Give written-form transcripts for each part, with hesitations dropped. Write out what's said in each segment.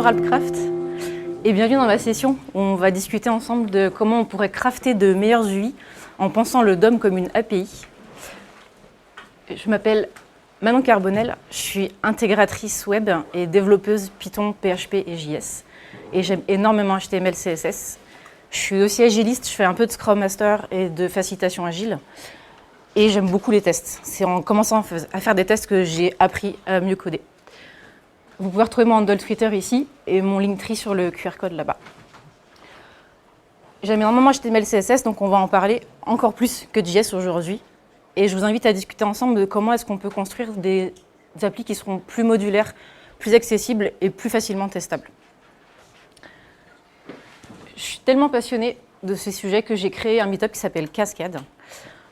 Bonjour Alpcraft et bienvenue dans ma session où on va discuter ensemble de comment on pourrait crafter de meilleurs UI en pensant le DOM comme une API. Je m'appelle Manon Carbonel, je suis intégratrice web et développeuse Python, PHP et JS. Et j'aime énormément HTML, CSS. Je suis aussi agiliste, je fais un peu de Scrum Master et de facilitation agile. Et j'aime beaucoup les tests. C'est en commençant à faire des tests que j'ai appris à mieux coder. Vous pouvez retrouver mon handle Twitter ici et mon Linktree sur le QR code là-bas. J'aime énormément HTML, CSS, donc on va en parler encore plus que de JS aujourd'hui. Et je vous invite à discuter ensemble de comment est-ce qu'on peut construire des applis qui seront plus modulaires, plus accessibles et plus facilement testables. Je suis tellement passionnée de ces sujets que j'ai créé un meet-up qui s'appelle Cascade.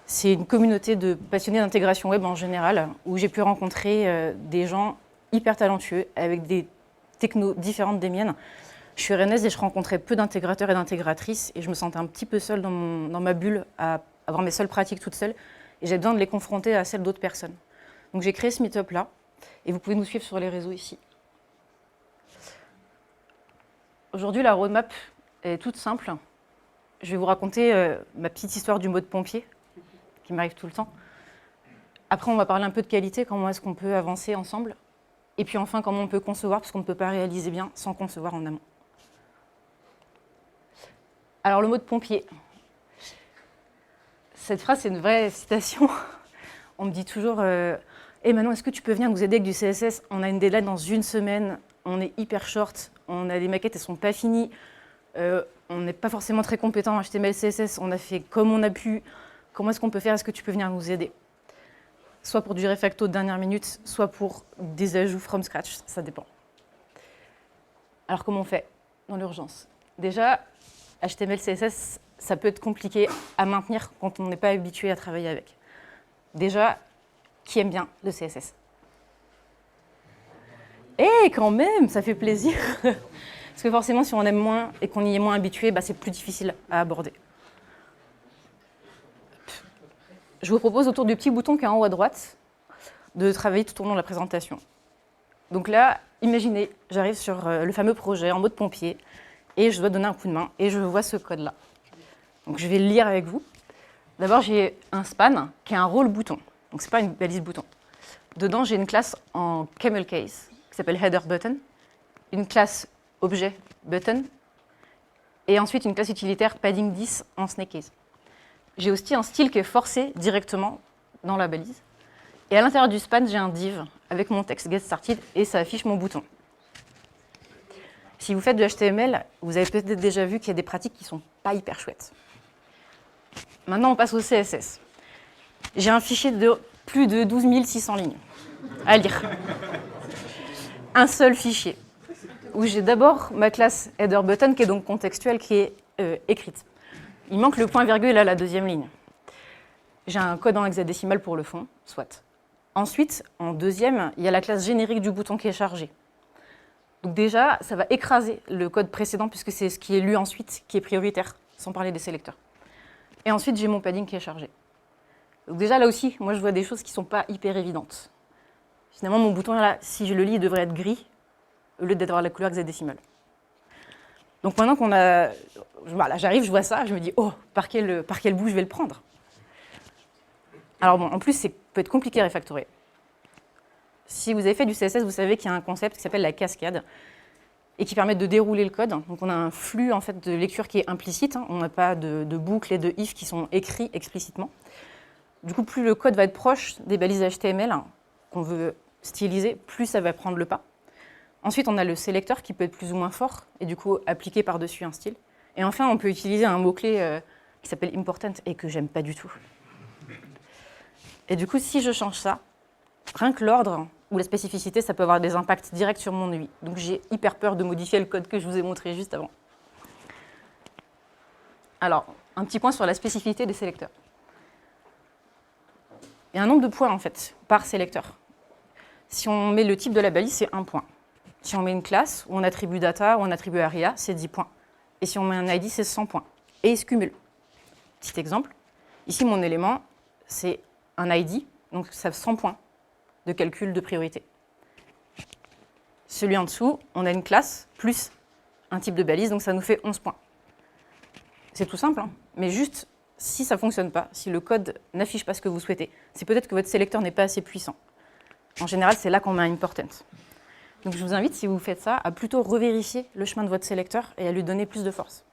C'est une communauté de passionnés d'intégration web en général, où j'ai pu rencontrer des gens hyper talentueux, avec des technos différentes des miennes. Je suis rennaise et je rencontrais peu d'intégrateurs et d'intégratrices, et je me sentais un petit peu seule dans ma bulle, à avoir mes seules pratiques toute seule, et j'ai besoin de les confronter à celles d'autres personnes. Donc j'ai créé ce meet-up-là, et vous pouvez nous suivre sur les réseaux ici. Aujourd'hui, la roadmap est toute simple. Je vais vous raconter ma petite histoire du mode pompier, qui m'arrive tout le temps. Après, on va parler un peu de qualité, comment est-ce qu'on peut avancer ensemble. Et puis enfin, comment on peut concevoir, parce qu'on ne peut pas réaliser bien sans concevoir en amont. Alors, le mode pompier. Cette phrase, c'est une vraie citation. On me dit toujours hey Manon, est-ce que tu peux venir nous aider avec du CSS? On a une deadline dans une semaine, on est hyper short, on a des maquettes, elles ne sont pas finies, on n'est pas forcément très compétent en HTML, CSS, on a fait comme on a pu. Comment est-ce qu'on peut faire? Est-ce que tu peux venir nous aider? Soit pour du refacto de dernière minute, soit pour des ajouts from scratch, ça dépend. Alors comment on fait dans l'urgence? Déjà, HTML, CSS, ça peut être compliqué à maintenir quand on n'est pas habitué à travailler avec. Déjà, qui aime bien le CSS? Eh, quand même, ça fait plaisir. Parce que forcément, si on aime moins et qu'on y est moins habitué, c'est plus difficile à aborder. Je vous propose, autour du petit bouton qui est en haut à droite, de travailler tout au long de la présentation. Donc là, imaginez, j'arrive sur le fameux projet en mode pompier, et je dois donner un coup de main, et je vois ce code-là. Donc je vais le lire avec vous. D'abord, j'ai un span qui est un rôle bouton. Donc ce n'est pas une balise bouton. Dedans, j'ai une classe en camel case qui s'appelle header button, une classe objet button, et ensuite une classe utilitaire padding 10 en snake case. J'ai aussi un style qui est forcé directement dans la balise. Et à l'intérieur du span, j'ai un div avec mon texte get started et ça affiche mon bouton. Si vous faites du HTML, vous avez peut-être déjà vu qu'il y a des pratiques qui ne sont pas hyper chouettes. Maintenant, on passe au CSS. J'ai un fichier de plus de 12 600 lignes à lire. Un seul fichier où j'ai d'abord ma classe header button qui est donc contextuelle, qui est écrite. Il manque le point-virgule à la deuxième ligne. J'ai un code en hexadécimal pour le fond, soit. Ensuite, en deuxième, il y a la classe générique du bouton qui est chargée. Donc déjà, ça va écraser le code précédent puisque c'est ce qui est lu ensuite qui est prioritaire, sans parler des sélecteurs. Et ensuite, j'ai mon padding qui est chargé. Donc déjà, là aussi, moi, je vois des choses qui ne sont pas hyper évidentes. Finalement, mon bouton, là, si je le lis, il devrait être gris au lieu d'avoir la couleur hexadécimale. Donc maintenant qu'on a... Voilà, j'arrive, je vois ça, je me dis, oh, par quel bout je vais le prendre? Alors bon, en plus, ça peut être compliqué à refactorer. Si vous avez fait du CSS, vous savez qu'il y a un concept qui s'appelle la cascade et qui permet de dérouler le code. Donc on a un flux en fait, de lecture qui est implicite, on n'a pas de boucles et de if qui sont écrits explicitement. Du coup, plus le code va être proche des balises HTML qu'on veut styliser, plus ça va prendre le pas. Ensuite, on a le sélecteur qui peut être plus ou moins fort et du coup appliquer par-dessus un style. Et enfin, on peut utiliser un mot-clé qui s'appelle important et que j'aime pas du tout. Et du coup, si je change ça, rien que l'ordre ou la spécificité, ça peut avoir des impacts directs sur mon UI. Donc j'ai hyper peur de modifier le code que je vous ai montré juste avant. Alors, un petit point sur la spécificité des sélecteurs. Il y a un nombre de points en fait par sélecteur. Si on met le type de la balise, c'est 1 point. Si on met une classe, ou on attribue data, ou on attribue area, c'est 10 points. Et si on met un ID, c'est 100 points. Et il se cumule. Petit exemple. Ici, mon élément, c'est un ID, donc ça fait 100 points de calcul de priorité. Celui en dessous, on a une classe plus un type de balise, donc ça nous fait 11 points. C'est tout simple, hein, mais juste si ça ne fonctionne pas, si le code n'affiche pas ce que vous souhaitez, c'est peut-être que votre sélecteur n'est pas assez puissant. En général, c'est là qu'on met un important. Donc je vous invite, si vous faites ça, à plutôt revérifier le chemin de votre sélecteur et à lui donner plus de force.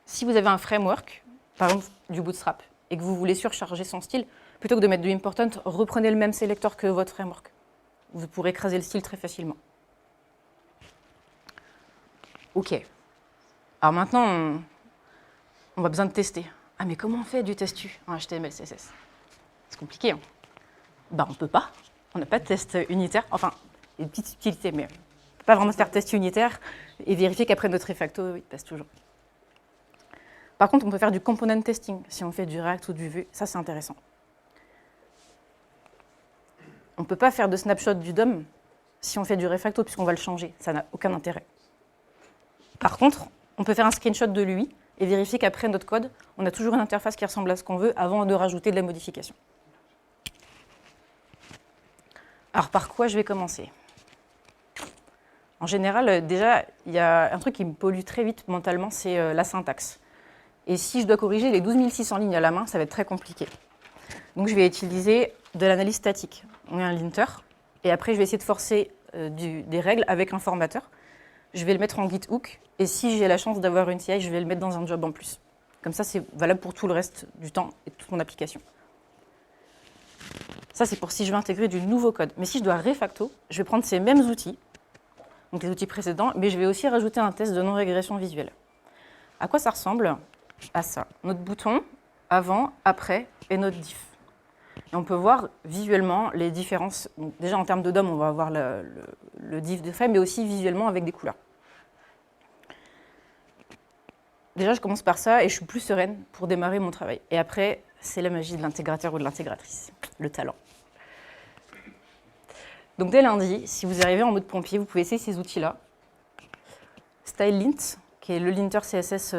Si vous avez un framework, par exemple du Bootstrap, et que vous voulez surcharger son style, plutôt que de mettre du important, reprenez le même sélecteur que votre framework. Vous pourrez écraser le style très facilement. OK. Alors maintenant, on va besoin de tester. Ah, mais comment on fait du test U en HTML, CSS? C'est compliqué, hein. On ne peut pas. On n'a pas de test unitaire. Enfin, il y a une petite subtilité, mais on ne peut pas vraiment faire test unitaire et vérifier qu'après notre refacto, il passe toujours. Par contre, on peut faire du component testing si on fait du React ou du Vue. Ça, c'est intéressant. On ne peut pas faire de snapshot du DOM si on fait du refacto, puisqu'on va le changer. Ça n'a aucun intérêt. Par contre, on peut faire un screenshot de l'UI et vérifier qu'après notre code, on a toujours une interface qui ressemble à ce qu'on veut avant de rajouter de la modification. Alors, par quoi je vais commencer? En général, déjà, il y a un truc qui me pollue très vite mentalement, c'est la syntaxe. Et si je dois corriger les 12 600 lignes à la main, ça va être très compliqué. Donc, je vais utiliser de l'analyse statique. On a un linter, et après, je vais essayer de forcer des règles avec un formateur. Je vais le mettre en git hook, et si j'ai la chance d'avoir une CI, je vais le mettre dans un job en plus. Comme ça, c'est valable pour tout le reste du temps et toute mon application. Ça, c'est pour si je veux intégrer du nouveau code. Mais si je dois refacto, je vais prendre ces mêmes outils, donc les outils précédents, mais je vais aussi rajouter un test de non-régression visuelle. À quoi ça ressemble? À ça. Notre bouton, avant, après, et notre diff. Et on peut voir visuellement les différences. Donc déjà, en termes de DOM, on va avoir le diff de fait, mais aussi visuellement avec des couleurs. Déjà, je commence par ça et je suis plus sereine pour démarrer mon travail. Et après, c'est la magie de l'intégrateur ou de l'intégratrice, le talent. Donc dès lundi, si vous arrivez en mode pompier, vous pouvez essayer ces outils-là. StyleLint, qui est le linter CSS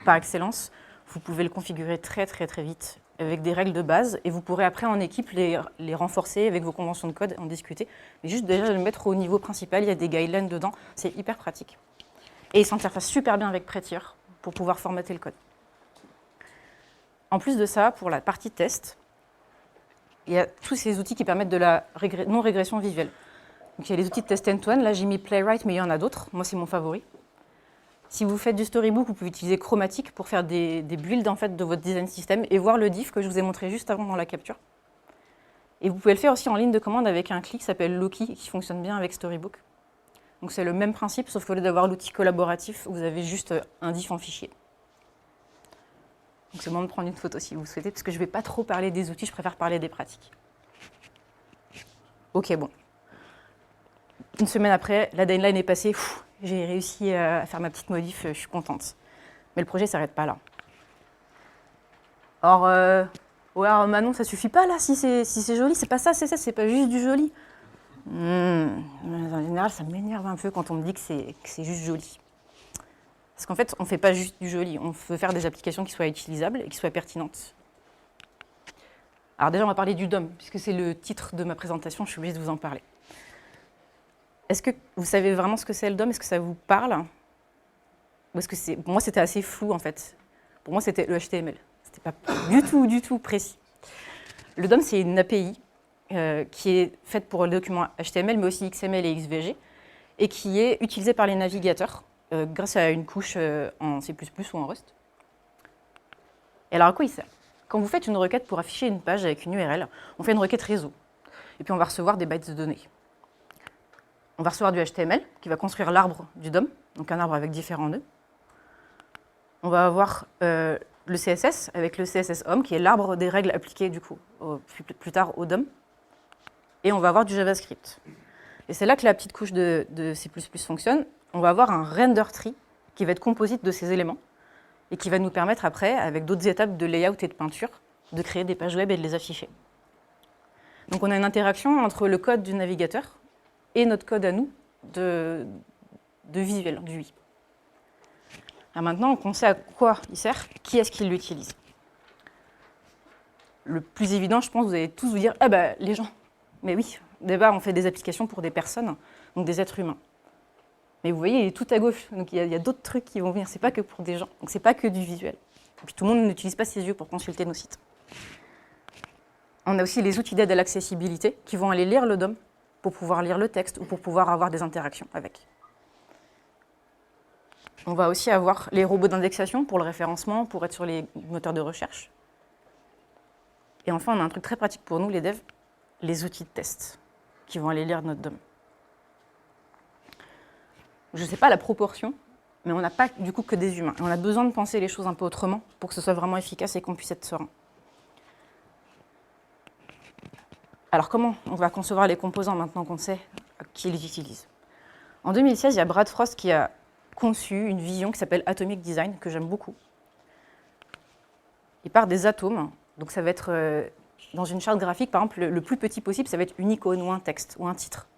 par excellence, vous pouvez le configurer très vite avec des règles de base et vous pourrez après en équipe les renforcer avec vos conventions de code et en discuter. Mais juste déjà le mettre au niveau principal, il y a des guidelines dedans, c'est hyper pratique. Et il s'interface super bien avec Prettier pour pouvoir formater le code. En plus de ça, pour la partie test, il y a tous ces outils qui permettent de la non-régression visuelle. Donc, il y a les outils de test end-to-end. Là, j'ai mis Playwright, mais il y en a d'autres. Moi, c'est mon favori. Si vous faites du storybook, vous pouvez utiliser Chromatic pour faire des builds en fait, de votre design system et voir le diff que je vous ai montré juste avant dans la capture. Et vous pouvez le faire aussi en ligne de commande avec un clic qui s'appelle Loki, qui fonctionne bien avec Storybook. Donc, c'est le même principe, sauf qu'au lieu d'avoir l'outil collaboratif, vous avez juste un diff en fichier. Donc c'est le moment de prendre une photo si vous souhaitez, parce que je ne vais pas trop parler des outils, je préfère parler des pratiques. Ok, bon. Une semaine après, la deadline est passée, j'ai réussi à faire ma petite modif, je suis contente. Mais le projet ne s'arrête pas là. Or, ouais, alors Manon, ça ne suffit pas là, si c'est joli, c'est pas ça, c'est pas juste du joli. En général, ça m'énerve un peu quand on me dit que c'est juste joli. Parce qu'en fait, on ne fait pas juste du joli, on veut faire des applications qui soient utilisables et qui soient pertinentes. Alors déjà, on va parler du DOM, puisque c'est le titre de ma présentation, je suis obligée de vous en parler. Est-ce que vous savez vraiment ce que c'est le DOM? Est-ce que ça vous parle? Ou est-ce que pour moi, c'était assez flou, en fait. Pour moi, c'était le HTML. C'était pas du tout précis. Le DOM, c'est une API qui est faite pour le document HTML, mais aussi XML et XVG, et qui est utilisée par les navigateurs grâce à une couche en C++ ou en Rust. Et alors, à quoi il sert? Quand vous faites une requête pour afficher une page avec une URL, on fait une requête réseau. Et puis, on va recevoir des bytes de données. On va recevoir du HTML qui va construire l'arbre du DOM, donc un arbre avec différents nœuds. On va avoir le CSS avec le CSS Home, qui est l'arbre des règles appliquées du coup, plus tard au DOM. Et on va avoir du JavaScript. Et c'est là que la petite couche de C++ fonctionne. On va avoir un render tree qui va être composite de ces éléments et qui va nous permettre après, avec d'autres étapes de layout et de peinture, de créer des pages web et de les afficher. Donc on a une interaction entre le code du navigateur et notre code à nous de visuel, du UI. Alors maintenant qu'on sait à quoi il sert, qui est-ce qui l'utilise? Le plus évident, je pense, vous allez tous vous dire « Ah ben, les gens !» Mais oui, D'abord, on fait des applications pour des personnes, donc des êtres humains. Mais vous voyez, il est tout à gauche, donc il y a d'autres trucs qui vont venir. C'est pas que pour des gens, donc c'est pas que du visuel. Et puis tout le monde n'utilise pas ses yeux pour consulter nos sites. On a aussi les outils d'aide à l'accessibilité qui vont aller lire le DOM pour pouvoir lire le texte ou pour pouvoir avoir des interactions avec. On va aussi avoir les robots d'indexation pour le référencement, pour être sur les moteurs de recherche. Et enfin, on a un truc très pratique pour nous, les devs, les outils de test qui vont aller lire notre DOM. Je ne sais pas la proportion, mais on n'a pas du coup que des humains. Et on a besoin de penser les choses un peu autrement pour que ce soit vraiment efficace et qu'on puisse être serein. Alors comment on va concevoir les composants maintenant qu'on sait qui les utilise? En 2016, il y a Brad Frost qui a conçu une vision qui s'appelle Atomic Design, que j'aime beaucoup. Il part des atomes, donc ça va être dans une charte graphique, par exemple, le plus petit possible, ça va être une icône ou un texte ou un titre.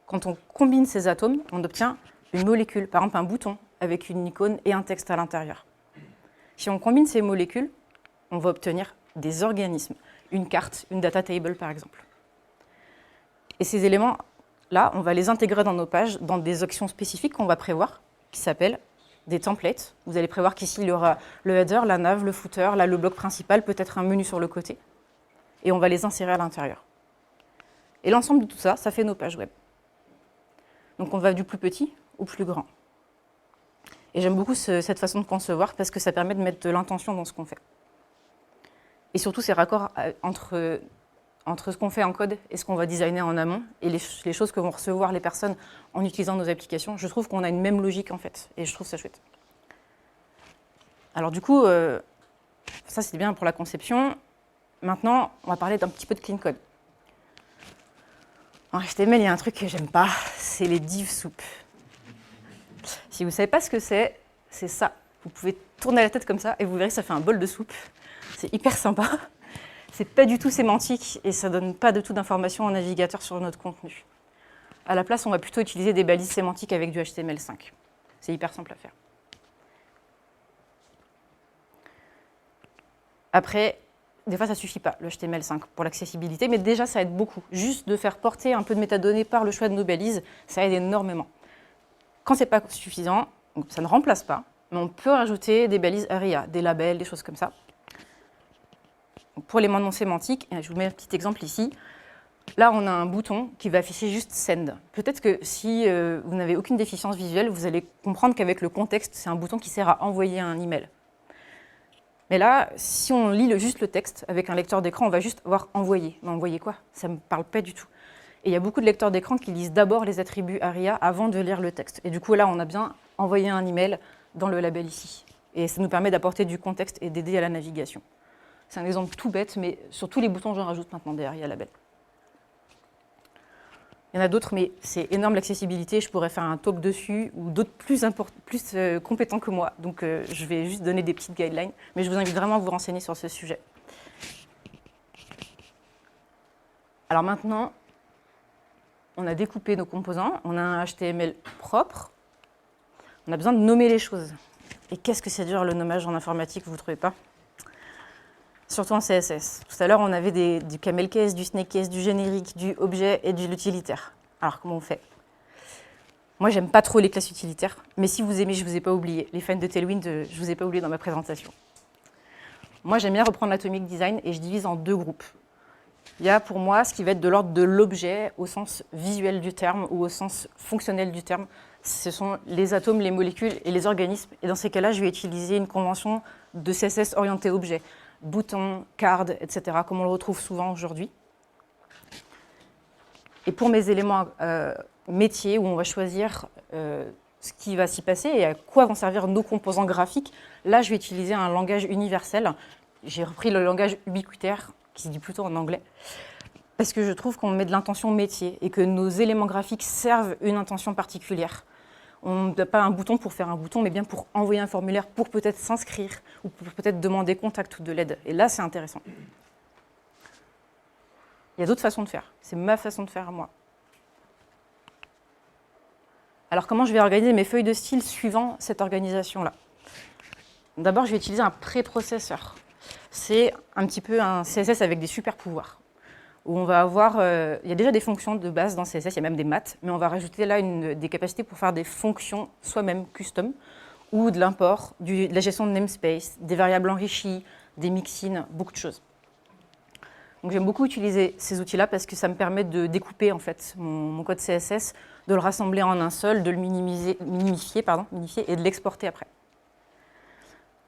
Quand on combine ces atomes, on obtient une molécule, par exemple un bouton avec une icône et un texte à l'intérieur. Si on combine ces molécules, on va obtenir des organismes, une carte, une data table par exemple. Et ces éléments-là, on va les intégrer dans nos pages, dans des actions spécifiques qu'on va prévoir, qui s'appellent des templates. Vous allez prévoir qu'ici, il y aura le header, la nav, le footer, là, le bloc principal, peut-être un menu sur le côté. Et on va les insérer à l'intérieur. Et l'ensemble de tout ça, ça fait nos pages web. Donc on va du plus petit au plus grand. Et j'aime beaucoup cette façon de concevoir parce que ça permet de mettre de l'intention dans ce qu'on fait. Et surtout, ces raccords entre ce qu'on fait en code et ce qu'on va designer en amont et les choses que vont recevoir les personnes en utilisant nos applications, je trouve qu'on a une même logique en fait. Et je trouve ça chouette. Alors du coup, ça c'est bien pour la conception. Maintenant, on va parler d'un petit peu de clean code. En HTML, il y a un truc que j'aime pas, c'est les div soup. Si vous ne savez pas ce que c'est ça. Vous pouvez tourner la tête comme ça et vous verrez que ça fait un bol de soupe. C'est hyper sympa. C'est pas du tout sémantique et ça donne pas du tout d'informations au navigateur sur notre contenu. À la place, on va plutôt utiliser des balises sémantiques avec du HTML5. C'est hyper simple à faire. Après, des fois, ça ne suffit pas, le HTML5, pour l'accessibilité, mais déjà, ça aide beaucoup. Juste de faire porter un peu de métadonnées par le choix de nos balises, ça aide énormément. Quand ce n'est pas suffisant, ça ne remplace pas, mais on peut rajouter des balises ARIA, des labels, des choses comme ça. Pour les mandements sémantiques, je vous mets un petit exemple ici. Là, on a un bouton qui va afficher juste Send. Peut-être que si vous n'avez aucune déficience visuelle, vous allez comprendre qu'avec le contexte, c'est un bouton qui sert à envoyer un email. Mais là, si on lit juste le texte avec un lecteur d'écran, on va juste voir envoyer. Mais envoyer quoi? Ça ne me parle pas du tout. Et il y a beaucoup de lecteurs d'écran qui lisent d'abord les attributs ARIA avant de lire le texte. Et du coup, là, on a bien envoyé un email dans le label ici. Et ça nous permet d'apporter du contexte et d'aider à la navigation. C'est un exemple tout bête, mais sur tous les boutons, j'en rajoute maintenant des ARIA label. Il y en a d'autres, mais c'est énorme l'accessibilité. Je pourrais faire un talk dessus, ou d'autres plus compétents que moi. Donc, je vais juste donner des petites guidelines. Mais je vous invite vraiment à vous renseigner sur ce sujet. Alors maintenant, on a découpé nos composants. On a un HTML propre. On a besoin de nommer les choses. Et qu'est-ce que c'est dur, le nommage en informatique, vous ne trouvez pas? Surtout en CSS. Tout à l'heure, on avait du camel case, du snake case, du générique, du objet et de l'utilitaire. Alors, comment on fait? Moi, j'aime pas trop les classes utilitaires, mais si vous aimez, je ne vous ai pas oublié. Les fans de Tailwind, je ne vous ai pas oublié dans ma présentation. Moi, j'aime bien reprendre l'Atomic Design et je divise en deux groupes. Il y a pour moi ce qui va être de l'ordre de l'objet au sens visuel du terme ou au sens fonctionnel du terme. Ce sont les atomes, les molécules et les organismes. Et dans ces cas-là, je vais utiliser une convention de CSS orientée objet. Bouton, card, etc., comme on le retrouve souvent aujourd'hui. Et pour mes éléments métiers, où on va choisir ce qui va s'y passer et à quoi vont servir nos composants graphiques, là, je vais utiliser un langage universel. J'ai repris le langage ubiquitaire, qui se dit plutôt en anglais, parce que je trouve qu'on met de l'intention métier et que nos éléments graphiques servent une intention particulière. On n'a pas un bouton pour faire un bouton, mais bien pour envoyer un formulaire, pour peut-être s'inscrire ou pour peut-être demander contact ou de l'aide. Et là, c'est intéressant. Il y a d'autres façons de faire. C'est ma façon de faire à moi. Alors, comment je vais organiser mes feuilles de style suivant cette organisation-là? D'abord, je vais utiliser un préprocesseur. C'est un petit peu un CSS avec des super pouvoirs. où on va avoir, il y a déjà des fonctions de base dans CSS, il y a même des maths, mais on va rajouter là des capacités pour faire des fonctions soi-même custom, ou de l'import, de la gestion de namespace, des variables enrichies, des mixins, beaucoup de choses. Donc j'aime beaucoup utiliser ces outils-là parce que ça me permet de découper en fait mon code CSS, de le rassembler en un seul, de le minifier et de l'exporter après.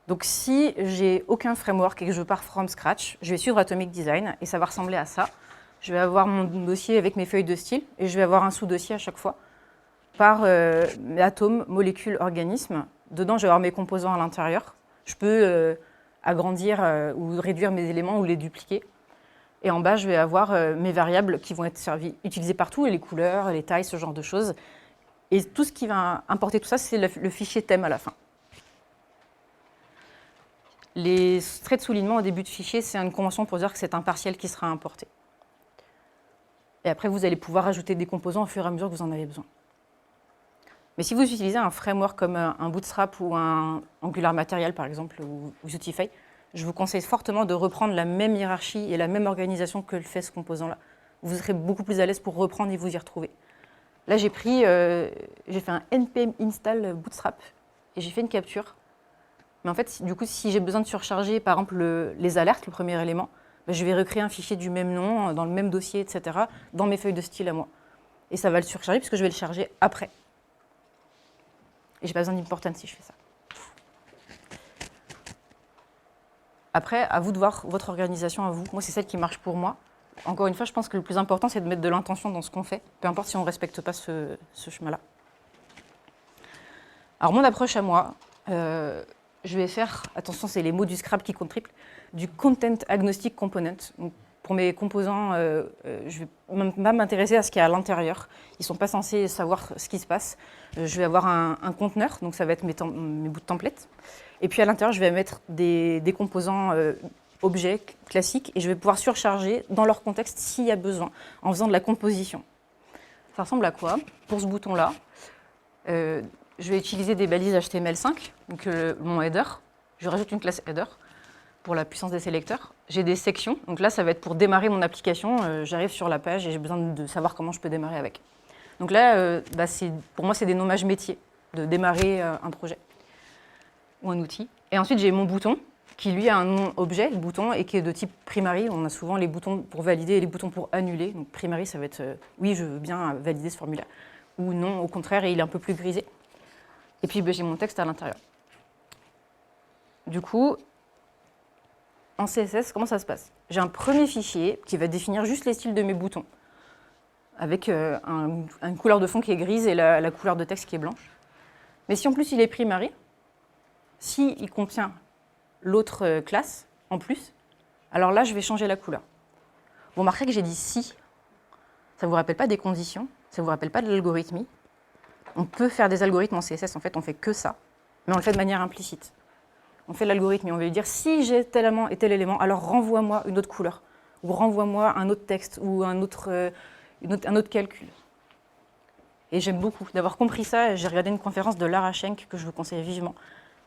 Donc si j'ai aucun framework et que je pars from scratch, je vais suivre Atomic Design et ça va ressembler à ça. Je vais avoir mon dossier avec mes feuilles de style et je vais avoir un sous-dossier à chaque fois par atome, molécule, organisme. Dedans, je vais avoir mes composants à l'intérieur. Je peux agrandir ou réduire mes éléments ou les dupliquer. Et en bas, je vais avoir mes variables qui vont être utilisées partout, et les couleurs, les tailles, ce genre de choses. Et tout ce qui va importer tout ça, c'est le fichier thème à la fin. Les traits de soulignement au début de fichier, c'est une convention pour dire que c'est un partiel qui sera importé. Et après, vous allez pouvoir ajouter des composants au fur et à mesure que vous en avez besoin. Mais si vous utilisez un framework comme un Bootstrap ou un Angular Material, par exemple, ou Utify, je vous conseille fortement de reprendre la même hiérarchie et la même organisation que le fait ce composant-là. Vous serez beaucoup plus à l'aise pour reprendre et vous y retrouver. Là, j'ai fait un npm install Bootstrap et j'ai fait une capture. Mais en fait, du coup, si j'ai besoin de surcharger, par exemple, les alertes, le premier élément, ben, je vais recréer un fichier du même nom, dans le même dossier, etc., dans mes feuilles de style à moi. Et ça va le surcharger puisque je vais le charger après. Et je n'ai pas besoin d'important si je fais ça. Après, à vous de voir votre organisation à vous. Moi, c'est celle qui marche pour moi. Encore une fois, je pense que le plus important, c'est de mettre de l'intention dans ce qu'on fait, peu importe si on ne respecte pas ce chemin-là. Alors, mon approche à moi, je vais faire, attention, c'est les mots du Scrap qui comptent triple, du Content Agnostic Component. Donc, pour mes composants, je ne vais pas m'intéresser à ce qu'il y a à l'intérieur. Ils ne sont pas censés savoir ce qui se passe. Je vais avoir un conteneur, donc ça va être mes bouts de template. Et puis à l'intérieur, je vais mettre des composants objets classiques et je vais pouvoir surcharger dans leur contexte s'il y a besoin, en faisant de la composition. Ça ressemble à quoi? Pour ce bouton-là, je vais utiliser des balises HTML5, donc mon header. Je rajoute une classe header pour la puissance des sélecteurs. J'ai des sections, donc là, ça va être pour démarrer mon application. J'arrive sur la page et j'ai besoin de savoir comment je peux démarrer avec. Donc là, pour moi, c'est des nommages métiers, de démarrer un projet ou un outil. Et ensuite, j'ai mon bouton, qui lui a un nom objet, le bouton, et qui est de type primary. On a souvent les boutons pour valider et les boutons pour annuler. Donc primary, ça va être oui, je veux bien valider ce formulaire. Ou non, au contraire, et il est un peu plus grisé. Et puis, j'ai mon texte à l'intérieur. Du coup, en CSS, comment ça se passe? J'ai un premier fichier qui va définir juste les styles de mes boutons, avec une couleur de fond qui est grise et la couleur de texte qui est blanche. Mais si en plus il est primary, s'il contient l'autre classe en plus, alors là, je vais changer la couleur. Vous remarquerez que j'ai dit si. Ça ne vous rappelle pas des conditions, ça ne vous rappelle pas de l'algorithmie. On peut faire des algorithmes en CSS, en fait, on ne fait que ça, mais on le fait de manière implicite. On fait l'algorithme et on va lui dire si j'ai tel élément et tel élément, alors renvoie-moi une autre couleur, ou renvoie-moi un autre texte, ou un autre calcul. Et j'aime beaucoup d'avoir compris ça. J'ai regardé une conférence de Lara Schenk que je vous conseille vivement.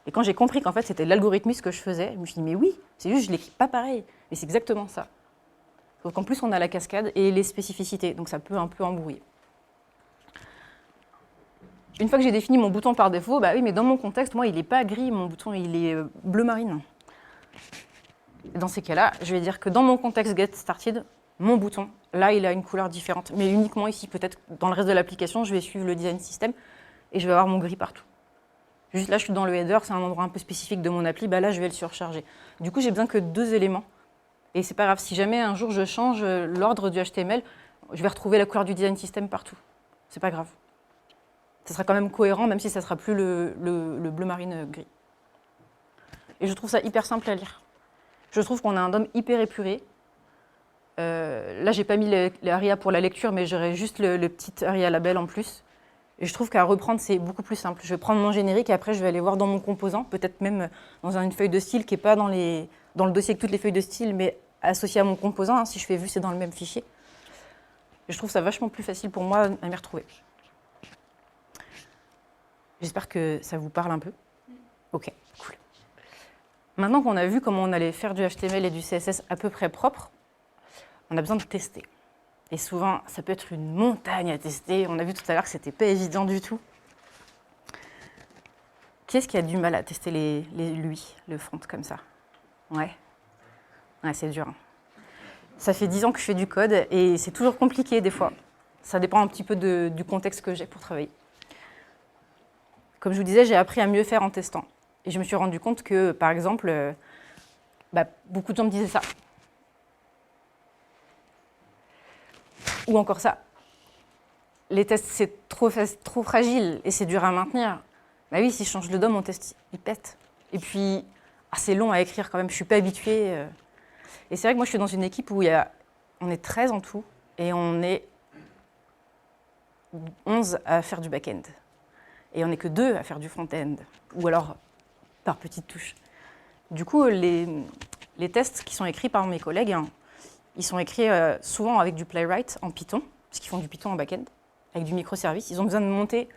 Et quand j'ai compris qu'en fait c'était l'algorithme ce que je faisais, je me suis dit mais oui, c'est juste je l'écris pas pareil, mais c'est exactement ça. Donc en plus on a la cascade et les spécificités, donc ça peut un peu embrouiller. Une fois que j'ai défini mon bouton par défaut, bah oui, mais dans mon contexte, moi, il n'est pas gris, mon bouton, il est bleu marine. Et dans ces cas-là, je vais dire que dans mon contexte Get Started, mon bouton, là, il a une couleur différente. Mais uniquement ici, peut-être dans le reste de l'application, je vais suivre le design system et je vais avoir mon gris partout. Juste là, je suis dans le header, c'est un endroit un peu spécifique de mon appli, bah là, je vais le surcharger. Du coup, j'ai besoin que 2 éléments. Et c'est pas grave, si jamais un jour je change l'ordre du HTML, je vais retrouver la couleur du design system partout. C'est pas grave. Ça sera quand même cohérent, même si ça ne sera plus le bleu marine gris. Et je trouve ça hyper simple à lire. Je trouve qu'on a un DOM hyper épuré. Là, j'ai pas mis les ARIA pour la lecture, mais j'aurai juste le petit ARIA label en plus. Et je trouve qu'à reprendre, c'est beaucoup plus simple. Je vais prendre mon générique et après, je vais aller voir dans mon composant, peut-être même dans une feuille de style qui n'est pas dans le dossier avec toutes les feuilles de style, mais associée à mon composant. Si je fais vue, c'est dans le même fichier. Et je trouve ça vachement plus facile pour moi à m'y retrouver. J'espère que ça vous parle un peu. Ok, cool. Maintenant qu'on a vu comment on allait faire du HTML et du CSS à peu près propre, on a besoin de tester. Et souvent, ça peut être une montagne à tester. On a vu tout à l'heure que ce n'était pas évident du tout. Qui est-ce qui a du mal à tester l'UI, le front comme ça? Ouais, c'est dur. Hein. Ça fait 10 ans que je fais du code et c'est toujours compliqué des fois. Ça dépend un petit peu du contexte que j'ai pour travailler. Comme je vous disais, j'ai appris à mieux faire en testant. Et je me suis rendu compte que, par exemple, beaucoup de gens me disaient ça. Ou encore ça. Les tests, c'est trop fragile et c'est dur à maintenir. Bah oui, si je change le DOM, mon test, il pète. Et puis, c'est long à écrire quand même, je ne suis pas habituée. Et c'est vrai que moi, je suis dans une équipe où on est 13 en tout et on est 11 à faire du back-end. Et on n'est que 2 à faire du front-end, ou alors par petites touches. Du coup, les tests qui sont écrits par mes collègues, ils sont écrits souvent avec du Playwright en Python, parce qu'ils font du Python en back-end, avec du microservice. Ils ont besoin de monter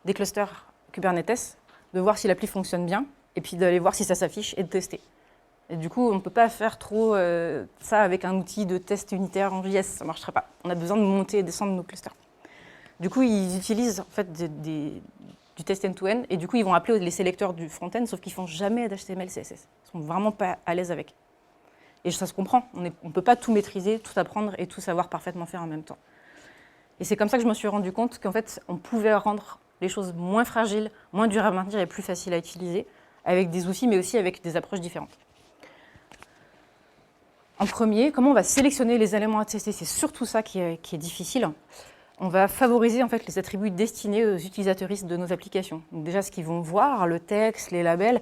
des clusters Kubernetes, de voir si l'appli fonctionne bien, et puis d'aller voir si ça s'affiche et de tester. Et du coup, on ne peut pas faire trop ça avec un outil de test unitaire en JS, ça ne marcherait pas. On a besoin de monter et descendre nos clusters. Du coup, ils utilisent en fait du test end-to-end, et du coup, ils vont appeler les sélecteurs du front-end, sauf qu'ils ne font jamais d'HTML, CSS. Ils ne sont vraiment pas à l'aise avec. Et ça se comprend, on ne peut pas tout maîtriser, tout apprendre et tout savoir parfaitement faire en même temps. Et c'est comme ça que je me suis rendu compte qu'en fait, on pouvait rendre les choses moins fragiles, moins dures à maintenir et plus faciles à utiliser, avec des outils, mais aussi avec des approches différentes. En premier, comment on va sélectionner les éléments à tester? C'est surtout ça qui est difficile. On va favoriser en fait, les attributs destinés aux utilisateuristes de nos applications. Donc déjà, ce qu'ils vont voir, le texte, les labels,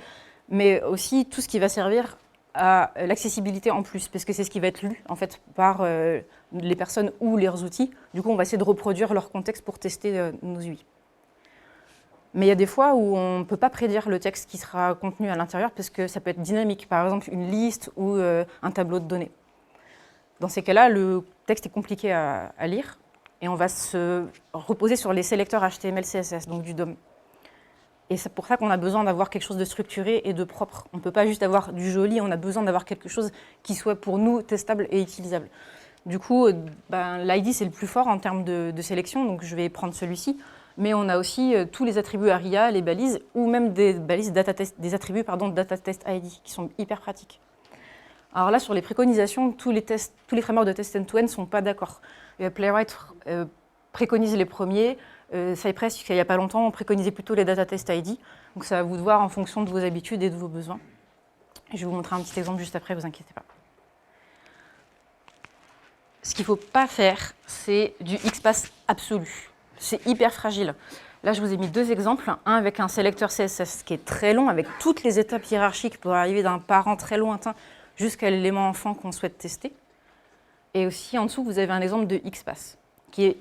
mais aussi tout ce qui va servir à l'accessibilité en plus, parce que c'est ce qui va être lu en fait, par les personnes ou leurs outils. Du coup, on va essayer de reproduire leur contexte pour tester nos UI. Mais il y a des fois où on ne peut pas prédire le texte qui sera contenu à l'intérieur, parce que ça peut être dynamique, par exemple une liste ou un tableau de données. Dans ces cas-là, le texte est compliqué à lire, et on va se reposer sur les sélecteurs HTML, CSS, donc du DOM. Et c'est pour ça qu'on a besoin d'avoir quelque chose de structuré et de propre. On ne peut pas juste avoir du joli, on a besoin d'avoir quelque chose qui soit pour nous testable et utilisable. Du coup, l'ID, c'est le plus fort en termes de sélection, donc je vais prendre celui-ci. Mais on a aussi tous les attributs ARIA, les balises, ou même des attributs data test ID, qui sont hyper pratiques. Alors là, sur les préconisations, tous les frameworks de test end-to-end ne sont pas d'accord. Playwright préconise les premiers, Cypress, il n'y a pas longtemps, on préconisait plutôt les data test ID. Donc ça va vous de voir en fonction de vos habitudes et de vos besoins. Je vais vous montrer un petit exemple juste après, ne vous inquiétez pas. Ce qu'il ne faut pas faire, c'est du XPath absolu. C'est hyper fragile. Là, je vous ai mis 2 exemples. Un avec un sélecteur CSS qui est très long, avec toutes les étapes hiérarchiques pour arriver d'un parent très lointain jusqu'à l'élément enfant qu'on souhaite tester. Et aussi, en dessous, vous avez un exemple de XPath, qui est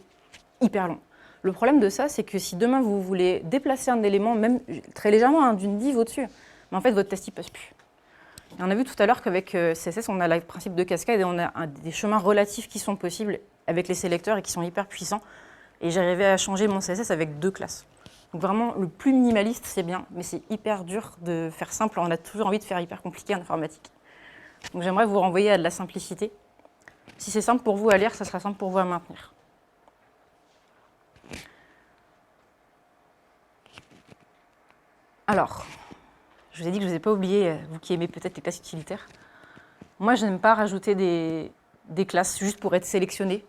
hyper long. Le problème de ça, c'est que si demain, vous voulez déplacer un élément, même très légèrement, d'une div au-dessus, mais en fait, votre test, il ne passe plus. Et on a vu tout à l'heure qu'avec CSS, on a le principe de cascade et on a des chemins relatifs qui sont possibles avec les sélecteurs et qui sont hyper puissants. Et j'arrivais à changer mon CSS avec 2 classes. Donc vraiment, le plus minimaliste, c'est bien, mais c'est hyper dur de faire simple. On a toujours envie de faire hyper compliqué en informatique. Donc j'aimerais vous renvoyer à de la simplicité. Si c'est simple pour vous à lire, ça sera simple pour vous à maintenir. Alors, je vous ai dit que je ne vous ai pas oublié, vous qui aimez peut-être les classes utilitaires. Moi, je n'aime pas rajouter des classes juste pour être sélectionné,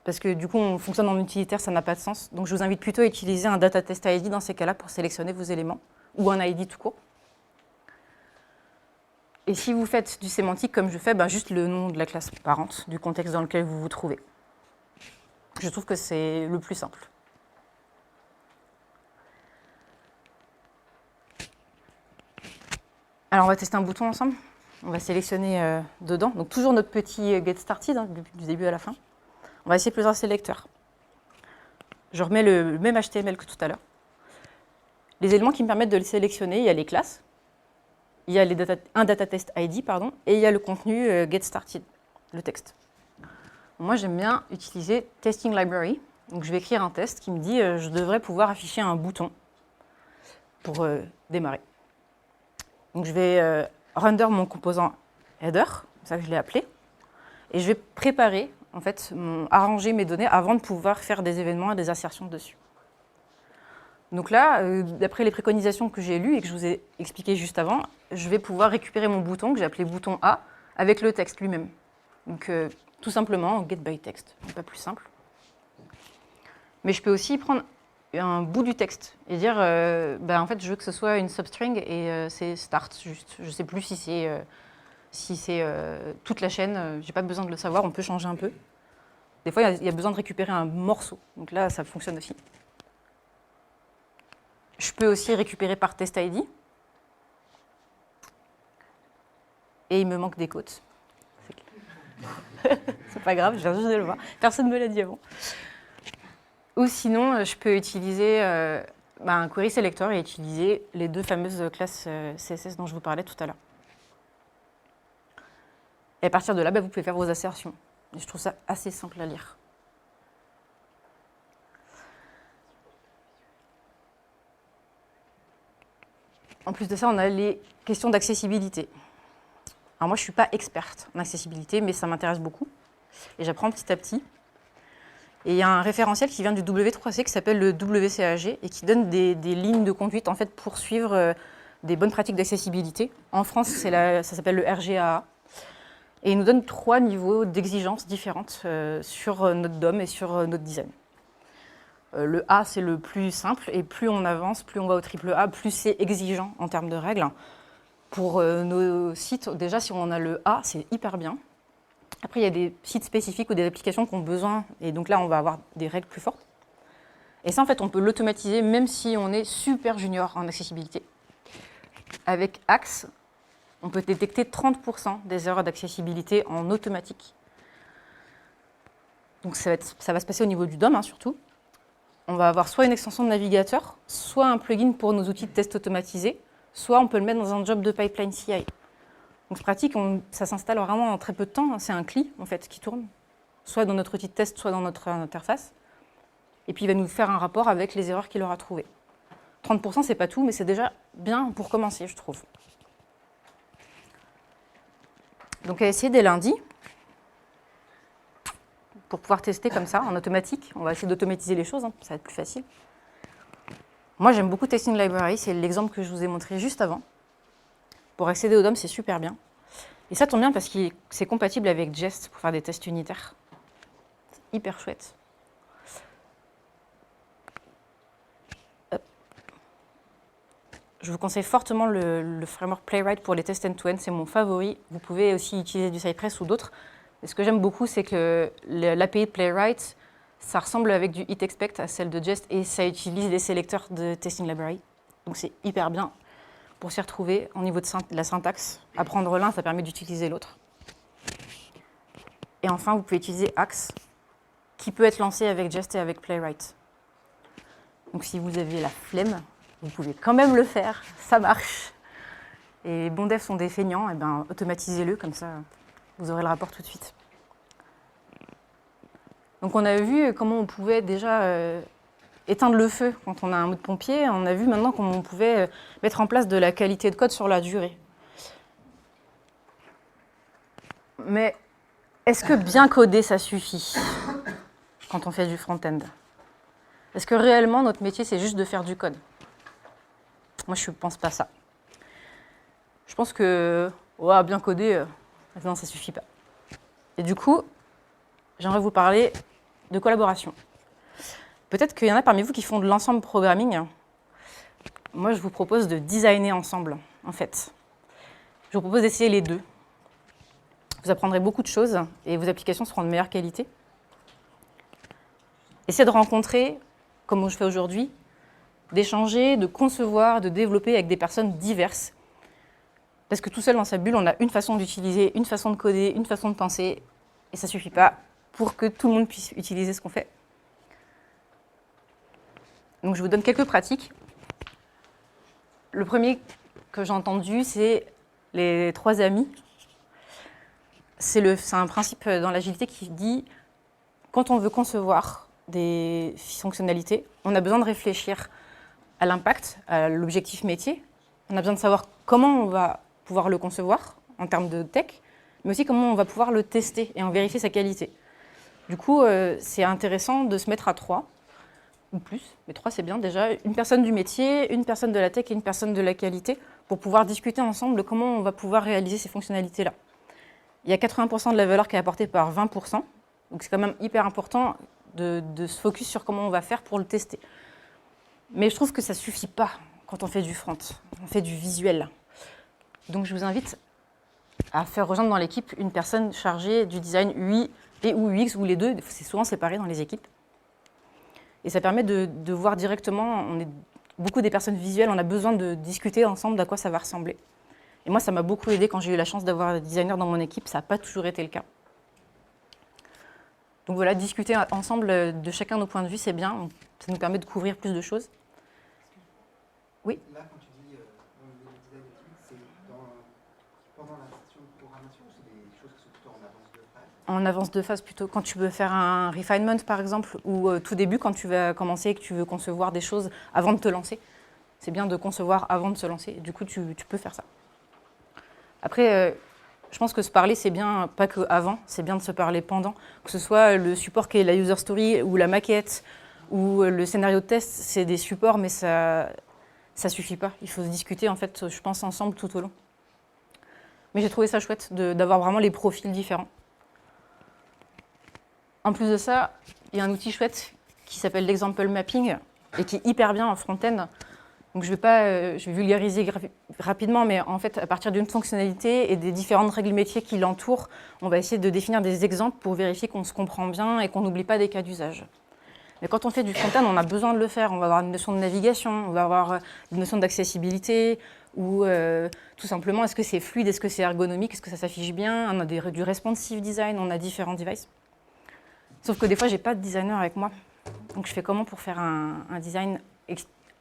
parce que du coup, on fonctionne en utilitaire, ça n'a pas de sens. Donc je vous invite plutôt à utiliser un data test ID dans ces cas-là pour sélectionner vos éléments, ou un ID tout court. Et si vous faites du sémantique comme je fais, juste le nom de la classe parente, du contexte dans lequel vous vous trouvez. Je trouve que c'est le plus simple. Alors on va tester un bouton ensemble. On va sélectionner dedans, donc toujours notre petit get started, du début à la fin. On va essayer plusieurs sélecteurs. Je remets le même HTML que tout à l'heure. Les éléments qui me permettent de le sélectionner, il y a les classes, il y a un data test ID, et il y a le contenu get started, le texte. Moi, j'aime bien utiliser testing library. Donc, je vais écrire un test qui me dit je devrais pouvoir afficher un bouton pour démarrer. Donc, je vais render mon composant header, c'est ça que je l'ai appelé. Et je vais préparer, en fait, arranger mes données avant de pouvoir faire des événements et des assertions dessus. Donc là, d'après les préconisations que j'ai lues et que je vous ai expliquées juste avant, je vais pouvoir récupérer mon bouton, que j'ai appelé bouton A, avec le texte lui-même. Donc tout simplement, get by text, pas plus simple. Mais je peux aussi prendre un bout du texte et dire, en fait, je veux que ce soit une substring et c'est start, juste. Je ne sais plus si c'est toute la chaîne, je n'ai pas besoin de le savoir, on peut changer un peu. Des fois, il y a besoin de récupérer un morceau, donc là, ça fonctionne aussi. Je peux aussi récupérer par test ID. Et il me manque des côtes. C'est pas grave, je viens juste de le voir. Personne ne me l'a dit avant. Ou sinon, je peux utiliser un query selector et utiliser les deux fameuses classes CSS dont je vous parlais tout à l'heure. Et à partir de là, vous pouvez faire vos assertions. Et je trouve ça assez simple à lire. En plus de ça, on a les questions d'accessibilité. Alors moi, je ne suis pas experte en accessibilité, mais ça m'intéresse beaucoup. Et j'apprends petit à petit. Et il y a un référentiel qui vient du W3C qui s'appelle le WCAG et qui donne des lignes de conduite en fait, pour suivre des bonnes pratiques d'accessibilité. En France, ça s'appelle le RGAA. Et il nous donne 3 niveaux d'exigence différentes sur notre DOM et sur notre design. Le A, c'est le plus simple, et plus on avance, plus on va au triple A, plus c'est exigeant en termes de règles. Pour nos sites, déjà, si on a le A, c'est hyper bien. Après, il y a des sites spécifiques ou des applications qui ont besoin, et donc là, on va avoir des règles plus fortes. Et ça, en fait, on peut l'automatiser même si on est super junior en accessibilité. Avec Axe, on peut détecter 30% des erreurs d'accessibilité en automatique. Donc ça va se passer au niveau du DOM, surtout. On va avoir soit une extension de navigateur, soit un plugin pour nos outils de test automatisés, soit on peut le mettre dans un job de pipeline CI. Donc c'est pratique, ça s'installe vraiment en très peu de temps. C'est un CLI en fait, qui tourne, soit dans notre outil de test, soit dans notre interface. Et puis il va nous faire un rapport avec les erreurs qu'il aura trouvées. 30%, c'est pas tout, mais c'est déjà bien pour commencer, je trouve. Donc à essayer dès lundi, pour pouvoir tester comme ça, en automatique. On va essayer d'automatiser les choses, ça va être plus facile. Moi, j'aime beaucoup Testing Library, c'est l'exemple que je vous ai montré juste avant. Pour accéder au DOM, c'est super bien. Et ça tombe bien parce que c'est compatible avec Jest pour faire des tests unitaires. C'est hyper chouette. Hop. Je vous conseille fortement le framework Playwright pour les tests end-to-end, c'est mon favori. Vous pouvez aussi utiliser du Cypress ou d'autres. Et ce que j'aime beaucoup, c'est que l'API de Playwright, ça ressemble avec du hitExpect à celle de Jest et ça utilise les sélecteurs de Testing Library. Donc c'est hyper bien pour s'y retrouver au niveau de la syntaxe. Apprendre l'un, ça permet d'utiliser l'autre. Et enfin, vous pouvez utiliser Axe, qui peut être lancé avec Jest et avec Playwright. Donc si vous avez la flemme, vous pouvez quand même le faire, ça marche. Et les bons devs sont des feignants, et automatisez-le, comme ça vous aurez le rapport tout de suite. Donc on a vu comment on pouvait déjà éteindre le feu quand on a un mode pompier. On a vu maintenant comment on pouvait mettre en place de la qualité de code sur la durée. Mais est-ce que bien coder, ça suffit quand on fait du front-end? Est-ce que réellement notre métier, c'est juste de faire du code? Moi, je ne pense pas ça. Je pense que bien coder, non, ça ne suffit pas. Et du coup, j'aimerais vous parler de collaboration. Peut-être qu'il y en a parmi vous qui font de l'ensemble programming. Moi, je vous propose de designer ensemble, en fait. Je vous propose d'essayer les deux. Vous apprendrez beaucoup de choses et vos applications seront de meilleure qualité. Essayez de rencontrer, comme je fais aujourd'hui, d'échanger, de concevoir, de développer avec des personnes diverses. Parce que tout seul dans sa bulle, on a une façon d'utiliser, une façon de coder, une façon de penser, et ça ne suffit pas pour que tout le monde puisse utiliser ce qu'on fait. Donc je vous donne quelques pratiques. Le premier que j'ai entendu, c'est les 3 amis. C'est un principe dans l'agilité qui dit, quand on veut concevoir des fonctionnalités, on a besoin de réfléchir à l'impact, à l'objectif métier. On a besoin de savoir comment on va pouvoir le concevoir en termes de tech, mais aussi comment on va pouvoir le tester et en vérifier sa qualité. Du coup, c'est intéressant de se mettre à 3 ou plus, mais 3 c'est bien déjà, une personne du métier, une personne de la tech et une personne de la qualité pour pouvoir discuter ensemble de comment on va pouvoir réaliser ces fonctionnalités-là. Il y a 80% de la valeur qui est apportée par 20%, donc c'est quand même hyper important de se focus sur comment on va faire pour le tester. Mais je trouve que ça ne suffit pas quand on fait du front, on fait du visuel. Donc je vous invite à faire rejoindre dans l'équipe une personne chargée du design UI et ou UX, ou les deux, c'est souvent séparé dans les équipes. Et ça permet de voir directement, on est beaucoup des personnes visuelles, on a besoin de discuter ensemble d'à quoi ça va ressembler. Et moi, ça m'a beaucoup aidé quand j'ai eu la chance d'avoir des designers dans mon équipe, ça n'a pas toujours été le cas. Donc voilà, discuter ensemble de chacun nos points de vue, c'est bien, ça nous permet de couvrir plus de choses. Oui. Là, quand tu dis dans le design utile, c'est pendant la session de programmation ou c'est des choses qui sont plutôt en avance de phase? En avance de phase plutôt. Quand tu veux faire un refinement par exemple, ou tout début quand tu vas commencer et que tu veux concevoir des choses avant de te lancer. C'est bien de concevoir avant de se lancer. Du coup, tu peux faire ça. Après, je pense que se parler, c'est bien, pas qu'avant, c'est bien de se parler pendant. Que ce soit le support qui est la user story ou la maquette ou le scénario de test, c'est des supports, mais ça suffit pas. Il faut se discuter, en fait, je pense, ensemble tout au long. Mais j'ai trouvé ça chouette d'avoir vraiment les profils différents. En plus de ça, il y a un outil chouette qui s'appelle l'example mapping et qui est hyper bien en front-end. Donc je vais vulgariser rapidement, mais en fait, à partir d'une fonctionnalité et des différentes règles métiers qui l'entourent, on va essayer de définir des exemples pour vérifier qu'on se comprend bien et qu'on n'oublie pas des cas d'usage. Mais quand on fait du front-end, on a besoin de le faire. On va avoir une notion de navigation, on va avoir une notion d'accessibilité, ou tout simplement, est-ce que c'est fluide, est-ce que c'est ergonomique, est-ce que ça s'affiche bien, on a du responsive design, on a différents devices. Sauf que des fois, je n'ai pas de designer avec moi. Donc je fais comment pour faire un design,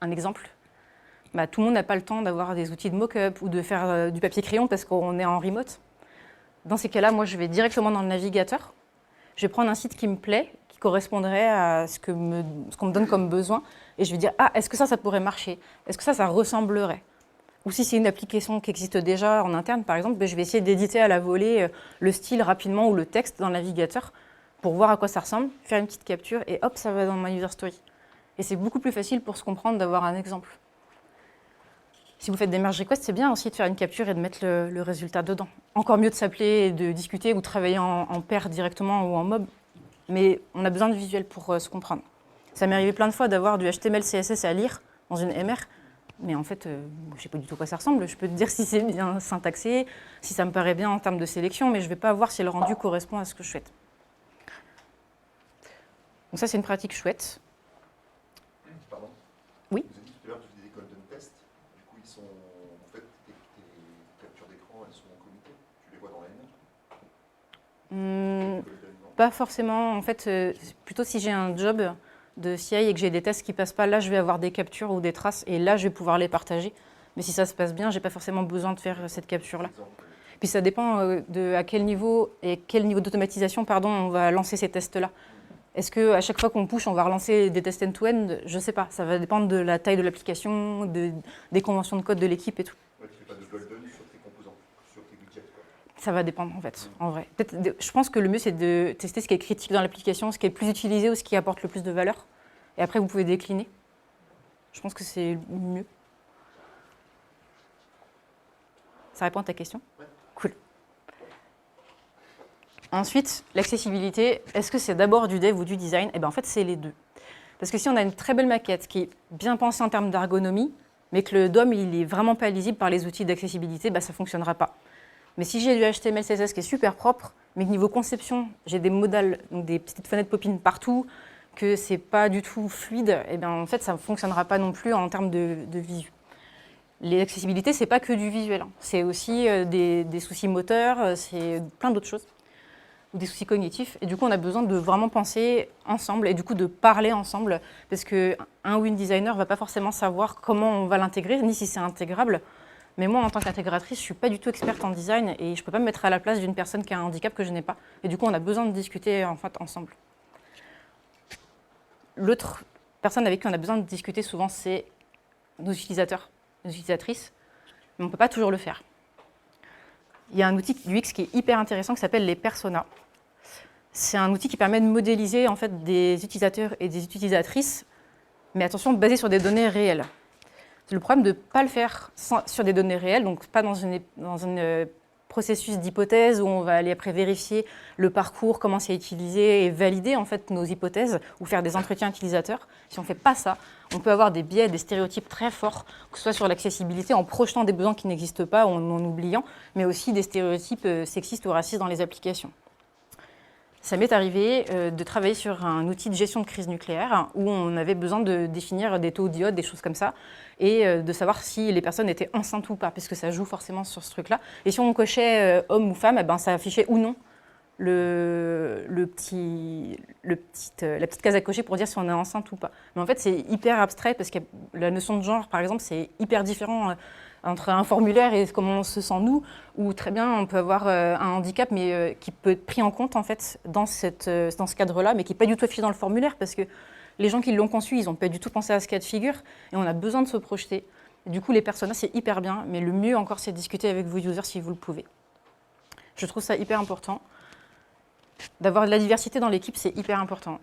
un exemple? Tout le monde n'a pas le temps d'avoir des outils de mock-up ou de faire du papier-crayon parce qu'on est en remote. Dans ces cas-là, moi, je vais directement dans le navigateur. Je vais prendre un site qui me plaît, qui correspondrait à ce qu'on me donne comme besoin. Et je vais dire, est-ce que ça pourrait marcher? Est-ce que ça ressemblerait? Ou si c'est une application qui existe déjà en interne, par exemple, je vais essayer d'éditer à la volée le style rapidement ou le texte dans le navigateur pour voir à quoi ça ressemble, faire une petite capture et hop, ça va dans ma user story. Et c'est beaucoup plus facile pour se comprendre d'avoir un exemple. Si vous faites des merge requests, c'est bien aussi de faire une capture et de mettre le résultat dedans. Encore mieux de s'appeler et de discuter ou de travailler en pair directement ou en mob, mais on a besoin de visuel pour se comprendre. Ça m'est arrivé plein de fois d'avoir du HTML, CSS à lire dans une MR, mais en fait, je ne sais pas du tout à quoi ça ressemble. Je peux te dire si c'est bien syntaxé, si ça me paraît bien en termes de sélection, mais je ne vais pas voir si le rendu correspond à ce que je souhaite. Donc ça, c'est une pratique chouette. Pardon. Oui. Vous avez dit tout à l'heure que vous faisiez des golden tests. Du coup, ils sont, en fait, tes captures d'écran, elles sont en comité. Tu les vois dans la haine. Pas forcément. En fait, plutôt si j'ai un job de CI et que j'ai des tests qui ne passent pas, là, je vais avoir des captures ou des traces et là, je vais pouvoir les partager. Mais si ça se passe bien, je n'ai pas forcément besoin de faire cette capture-là. Puis ça dépend à quel niveau et quel niveau d'automatisation, on va lancer ces tests-là. Est-ce qu'à chaque fois qu'on push, on va relancer des tests end-to-end? Je ne sais pas. Ça va dépendre de la taille de l'application, des conventions de code de l'équipe et tout. Ouais, tu ne fais pas de golden sur tes composants, sur tes widgets, quoi. Ça va dépendre, en fait, en vrai. Je pense que le mieux, c'est de tester ce qui est critique dans l'application, ce qui est le plus utilisé ou ce qui apporte le plus de valeur. Et après, vous pouvez décliner. Je pense que c'est mieux. Ça répond à ta question? Ouais. Cool. Ensuite, l'accessibilité, est-ce que c'est d'abord du dev ou du design? En fait, c'est les deux. Parce que si on a une très belle maquette qui est bien pensée en termes d'ergonomie, mais que le DOM il est vraiment pas lisible par les outils d'accessibilité, ça ne fonctionnera pas. Mais si j'ai du HTML, CSS qui est super propre, mais que niveau conception, j'ai des modals, donc des petites fenêtres pop-in partout, que c'est pas du tout fluide, en fait, ça ne fonctionnera pas non plus en termes de visu. L'accessibilité, c'est pas que du visuel, c'est aussi des soucis moteurs, c'est plein d'autres choses, ou des soucis cognitifs. Et du coup, on a besoin de vraiment penser ensemble et du coup de parler ensemble, parce qu'un ou une designer ne va pas forcément savoir comment on va l'intégrer, ni si c'est intégrable. Mais moi, en tant qu'intégratrice, je ne suis pas du tout experte en design et je ne peux pas me mettre à la place d'une personne qui a un handicap que je n'ai pas. Et du coup, on a besoin de discuter en fait, ensemble. L'autre personne avec qui on a besoin de discuter souvent, c'est nos utilisateurs, nos utilisatrices. Mais on ne peut pas toujours le faire. il y a un outil du X qui est hyper intéressant qui s'appelle les personas. C'est un outil qui permet de modéliser en fait, des utilisateurs et des utilisatrices, mais attention, basé sur des données réelles. C'est le problème de ne pas le faire sur des données réelles, donc pas dans un processus d'hypothèse où on va aller après vérifier le parcours, comment c'est utilisé et valider en fait, nos hypothèses ou faire des entretiens utilisateurs. Si on ne fait pas ça, on peut avoir des biais, des stéréotypes très forts, que ce soit sur l'accessibilité en projetant des besoins qui n'existent pas ou en oubliant, mais aussi des stéréotypes sexistes ou racistes dans les applications. Ça m'est arrivé de travailler sur un outil de gestion de crise nucléaire où on avait besoin de définir des taux d'iode, des choses comme ça, et de savoir si les personnes étaient enceintes ou pas, parce que ça joue forcément sur ce truc-là. Et si on cochait homme ou femme, eh ben, ça affichait ou non la petite case à cocher pour dire si on est enceinte ou pas. Mais en fait, c'est hyper abstrait, parce que la notion de genre, par exemple, c'est hyper différent entre un formulaire et comment on se sent nous, ou très bien on peut avoir un handicap mais qui peut être pris en compte en fait dans ce cadre-là, mais qui n'est pas du tout affiché dans le formulaire parce que les gens qui l'ont conçu, ils n'ont pas du tout pensé à ce cas de figure et on a besoin de se projeter. Et du coup, les personas, c'est hyper bien, mais le mieux encore, c'est de discuter avec vos users si vous le pouvez. Je trouve ça hyper important. D'avoir de la diversité dans l'équipe, c'est hyper important.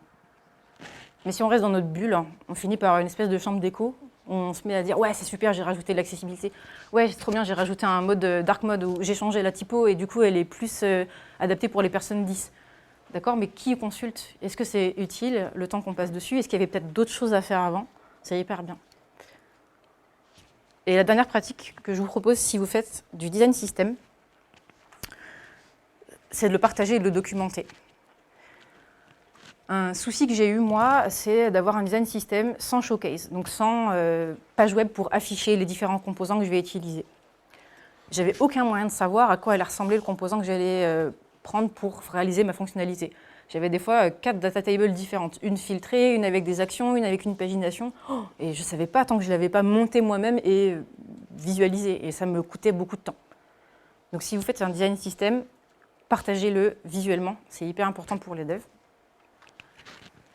Mais si on reste dans notre bulle, on finit par une espèce de chambre d'écho. On se met à dire « Ouais, c'est super, j'ai rajouté de l'accessibilité. Ouais, c'est trop bien, j'ai rajouté un mode dark mode où j'ai changé la typo et du coup, elle est plus adaptée pour les personnes 10. » D'accord, mais qui consulte? Est-ce que c'est utile, le temps qu'on passe dessus? Est-ce qu'il y avait peut-être d'autres choses à faire avant? C'est hyper bien. Et la dernière pratique que je vous propose, si vous faites du design system, c'est de le partager et de le documenter. Un souci que j'ai eu, moi, c'est d'avoir un design system sans showcase, donc sans page web pour afficher les différents composants que je vais utiliser. J'avais aucun moyen de savoir à quoi allait ressembler le composant que j'allais prendre pour réaliser ma fonctionnalité. J'avais des fois 4 data tables différentes, une filtrée, une avec des actions, une avec une pagination, et je ne savais pas tant que je ne l'avais pas monté moi-même et visualisé, et ça me coûtait beaucoup de temps. Donc si vous faites un design system, partagez-le visuellement, c'est hyper important pour les devs.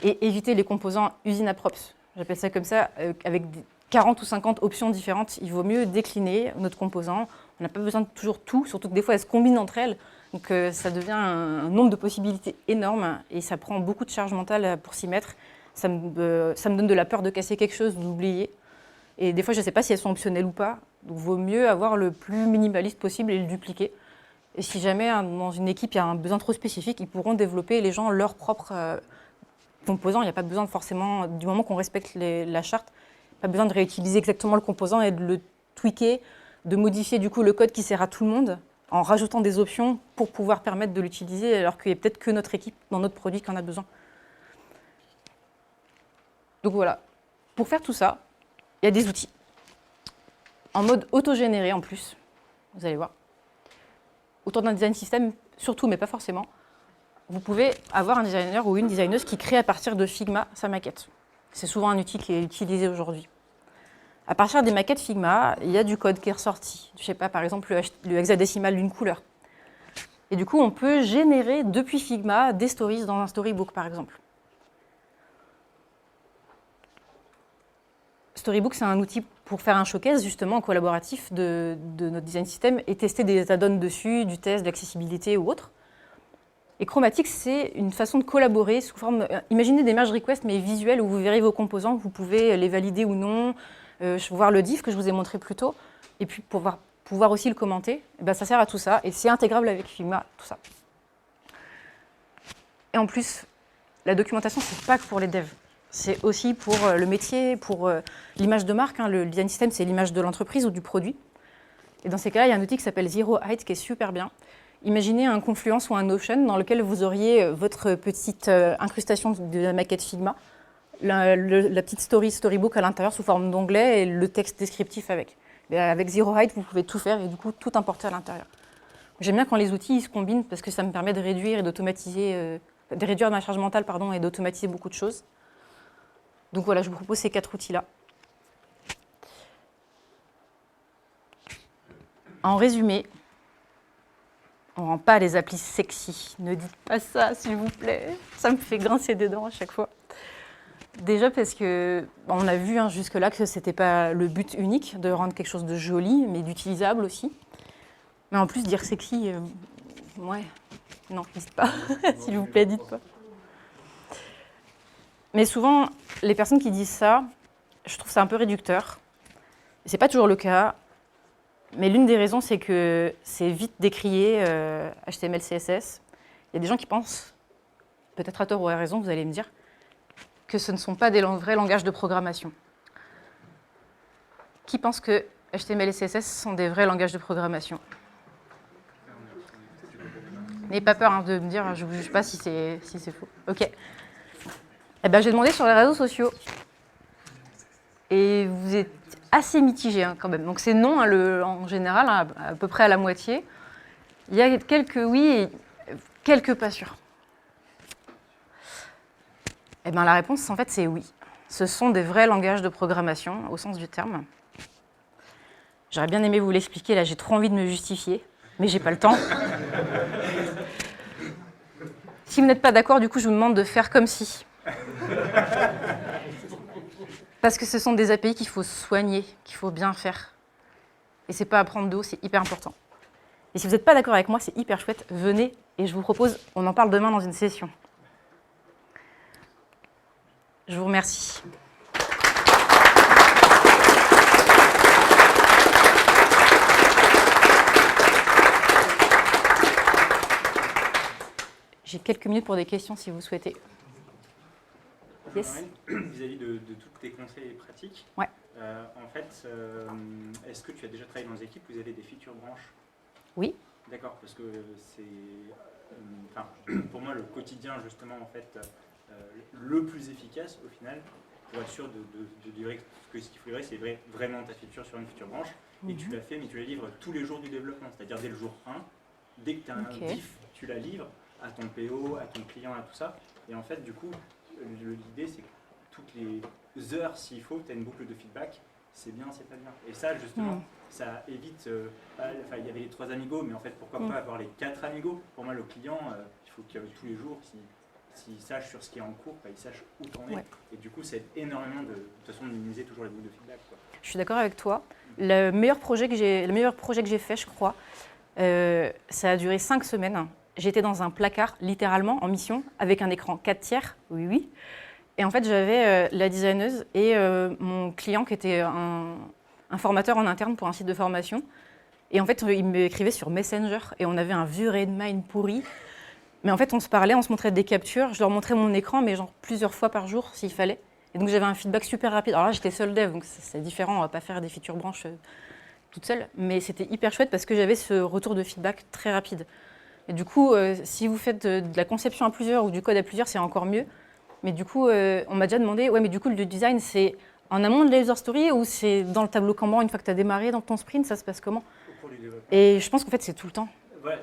Et éviter les composants usine à props. J'appelle ça comme ça, avec 40 ou 50 options différentes. Il vaut mieux décliner notre composant. On n'a pas besoin de toujours tout, surtout que des fois, elles se combinent entre elles. Donc ça devient un nombre de possibilités énorme et ça prend beaucoup de charge mentale pour s'y mettre. Ça me donne de la peur de casser quelque chose, d'oublier. Et des fois, je ne sais pas si elles sont optionnelles ou pas. Donc il vaut mieux avoir le plus minimaliste possible et le dupliquer. Et si jamais, dans une équipe, il y a un besoin trop spécifique, ils pourront développer, les gens, leur propre composant. Il n'y a pas besoin forcément, du moment qu'on respecte la charte, pas besoin de réutiliser exactement le composant et de le tweaker, de modifier du coup le code qui sert à tout le monde en rajoutant des options pour pouvoir permettre de l'utiliser alors qu'il n'y a peut-être que notre équipe dans notre produit qui en a besoin. Donc voilà, pour faire tout ça, il y a des outils en mode autogénéré en plus, vous allez voir. Autour d'un design system, surtout, mais pas forcément, vous pouvez avoir un designer ou une designeuse qui crée à partir de Figma sa maquette. C'est souvent un outil qui est utilisé aujourd'hui. À partir des maquettes Figma, il y a du code qui est ressorti. Je ne sais pas, par exemple, le hexadécimal d'une couleur. Et du coup, on peut générer depuis Figma des stories dans un storybook, par exemple. Storybook, c'est un outil pour faire un showcase, justement, collaboratif de notre design system et tester des add-ons dessus, du test, de l'accessibilité ou autre. Et Chromatix, c'est une façon de collaborer sous forme... Imaginez des merge requests, mais visuels, où vous verrez vos composants, vous pouvez les valider ou non, voir le diff que je vous ai montré plus tôt, et puis pouvoir aussi le commenter. Et ben, ça sert à tout ça, et c'est intégrable avec Figma, tout ça. Et en plus, la documentation, c'est pas que pour les devs. C'est aussi pour le métier, pour l'image de marque. Hein. Le design system, c'est l'image de l'entreprise ou du produit. Et dans ces cas-là, il y a un outil qui s'appelle Zero Height, qui est super bien. Imaginez un Confluence ou un Notion dans lequel vous auriez votre petite incrustation de la maquette Figma, la petite storybook à l'intérieur sous forme d'onglet et le texte descriptif avec. Et avec Zero Height, vous pouvez tout faire et du coup tout importer à l'intérieur. J'aime bien quand les outils ils se combinent parce que ça me permet de réduire et d'automatiser, de réduire ma charge mentale et d'automatiser beaucoup de choses. Donc voilà, je vous propose ces 4 outils-là. En résumé, on ne rend pas les applis sexy. Ne dites pas ça, s'il vous plaît. Ça me fait grincer des dents à chaque fois. Déjà parce que on a vu jusque-là que ce n'était pas le but unique de rendre quelque chose de joli, mais d'utilisable aussi. Mais en plus, dire sexy, ouais, non, dites pas, s'il vous plaît, dites pas. Mais souvent, les personnes qui disent ça, je trouve ça un peu réducteur. C'est pas toujours le cas, mais l'une des raisons, c'est que c'est vite décrié HTML, CSS. Il y a des gens qui pensent, peut-être à tort ou à raison, vous allez me dire, que ce ne sont pas des vrais langages de programmation. Qui pense que HTML et CSS sont des vrais langages de programmation? N'ayez pas peur de me dire, je ne vous juge pas si c'est faux. Ok. Eh ben, j'ai demandé sur les réseaux sociaux. Et vous êtes assez mitigés quand même. Donc c'est non en général, à peu près à la moitié. Il y a quelques oui et quelques pas sûrs. Eh ben, la réponse, en fait, c'est oui. Ce sont des vrais langages de programmation, au sens du terme. J'aurais bien aimé vous l'expliquer, là j'ai trop envie de me justifier, mais j'ai pas le temps. Si vous n'êtes pas d'accord, du coup, je vous demande de faire comme si. Parce que ce sont des API qu'il faut soigner, qu'il faut bien faire. Et c'est pas à prendre de haut, c'est hyper important. Et si vous n'êtes pas d'accord avec moi, c'est hyper chouette, venez et je vous propose, on en parle demain dans une session. Je vous remercie. J'ai quelques minutes pour des questions si vous souhaitez. Yes. Vis-à-vis de tous tes conseils et pratiques, ouais. En fait, est-ce que tu as déjà travaillé dans des équipes où vous avez des feature branches? Oui. D'accord, parce que c'est, pour moi, le quotidien, justement, en fait, le plus efficace, au final, pour être sûr de livrer ce qu'il faut livrer, c'est vraiment ta feature sur une feature branche, et tu la fais, mais tu la livres tous les jours du développement, c'est-à-dire dès le jour 1, dès que tu as un diff, tu la livres à ton PO, à ton client, à tout ça, et en fait, du coup, l'idée, c'est que toutes les heures, s'il faut, tu as une boucle de feedback, c'est bien, c'est pas bien. Et ça, justement, ça évite... il y avait les 3 amigos, mais en fait, pourquoi pas avoir les 4 amigos? Pour moi, le client, il faut que tous les jours, s'il sache sur ce qui est en cours, il sache où t'en es. Ouais. Et du coup, ça aide énormément de toute façon, de minimiser toujours les boucles de feedback, quoi. Je suis d'accord avec toi. Le meilleur projet que j'ai fait, je crois, ça a duré 5 semaines. J'étais dans un placard, littéralement, en mission, avec un écran 4/3, oui. Et en fait, j'avais la designeuse et mon client qui était un formateur en interne pour un site de formation. Et en fait, il m'écrivait sur Messenger et on avait un vieux Redmine pourri. Mais en fait, on se parlait, on se montrait des captures. Je leur montrais mon écran, mais genre plusieurs fois par jour s'il fallait. Et donc, j'avais un feedback super rapide. Alors là, j'étais seul dev, donc c'est différent. On ne va pas faire des features branches toute seule. Mais c'était hyper chouette parce que j'avais ce retour de feedback très rapide. Et du coup, si vous faites de la conception à plusieurs ou du code à plusieurs, c'est encore mieux. Mais du coup, on m'a déjà demandé, ouais, mais du coup, le design, c'est en amont de la user story ou c'est dans le tableau Kanban, une fois que tu as démarré dans ton sprint, ça se passe comment? Au cours du développement. Et je pense qu'en fait, c'est tout le temps. Ouais,